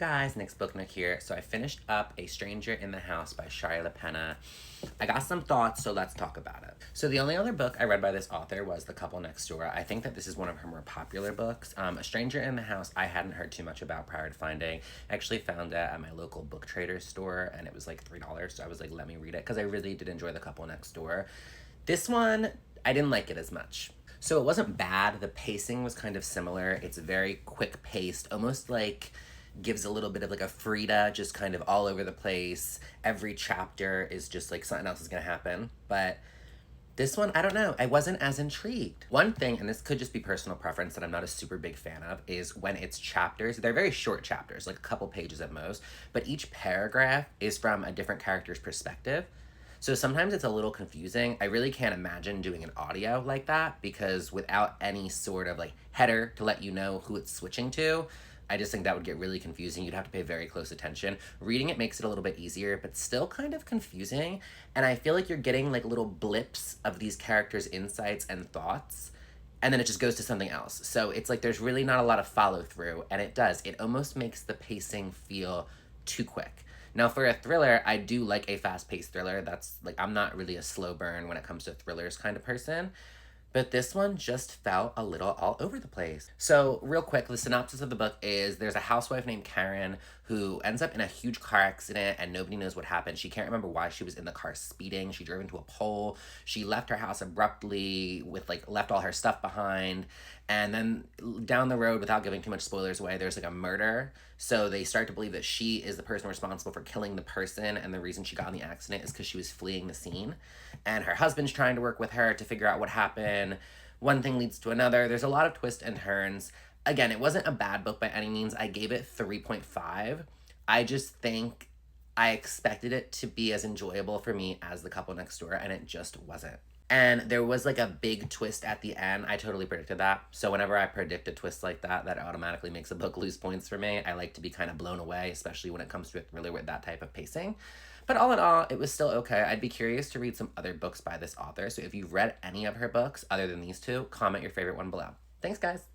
guys, Nick's Book Nook here. So I finished up A Stranger in the House by Shari Lapena. I got some thoughts, so let's talk about it. So the only other book I read by this author was The Couple Next Door. I think that this is one of her more popular books. A Stranger in the House, I hadn't heard too much about prior to finding. I actually found it at my local book trader's store, and it was like $3, so I was like, let me read it, because I really did enjoy The Couple Next Door. This one, I didn't like it as much. So it wasn't bad. The pacing was kind of similar. It's very quick paced, almost like gives a little bit of like a Frida, just kind of all over the place. Every chapter is just like something else is gonna happen. But this one, I don't know. I wasn't as intrigued. One thing, and this could just be personal preference that I'm not a super big fan of, is when it's chapters. They're very short chapters, like a couple pages at most, but each paragraph is from a different character's perspective. So sometimes it's a little confusing. I really can't imagine doing an audio like that because without any sort of like header to let you know who it's switching to, I just think that would get really confusing. You'd have to pay very close attention. Reading it makes it a little bit easier, but still kind of confusing. And I feel like you're getting like little blips of these characters' insights and thoughts, and then it just goes to something else. So it's like there's really not a lot of follow through, and it does. It almost makes the pacing feel too quick. Now, for a thriller, I do like a fast-paced thriller. That's like, I'm not really a slow burn when it comes to thrillers kind of person. But this one just felt a little all over the place. So real quick, the synopsis of the book is there's a housewife named Karen who ends up in a huge car accident and nobody knows what happened. She can't remember why she was in the car speeding. She drove into a pole. She left her house abruptly with like left all her stuff behind. And then down the road, without giving too much spoilers away, there's like a murder. So they start to believe that she is the person responsible for killing the person, and the reason she got in the accident is because she was fleeing the scene. And her husband's trying to work with her to figure out what happened. One thing leads to another. There's a lot of twists and turns. Again, it wasn't a bad book by any means. I gave it 3.5. I just think I expected it to be as enjoyable for me as The Couple Next Door, and it just wasn't. And there was like a big twist at the end. I totally predicted that. So whenever I predict a twist like that, that automatically makes a book lose points for me. I like to be kind of blown away, especially when it comes to a thriller with that type of pacing. But all in all, it was still okay. I'd be curious to read some other books by this author. So if you've read any of her books other than these two, comment your favorite one below. Thanks, guys.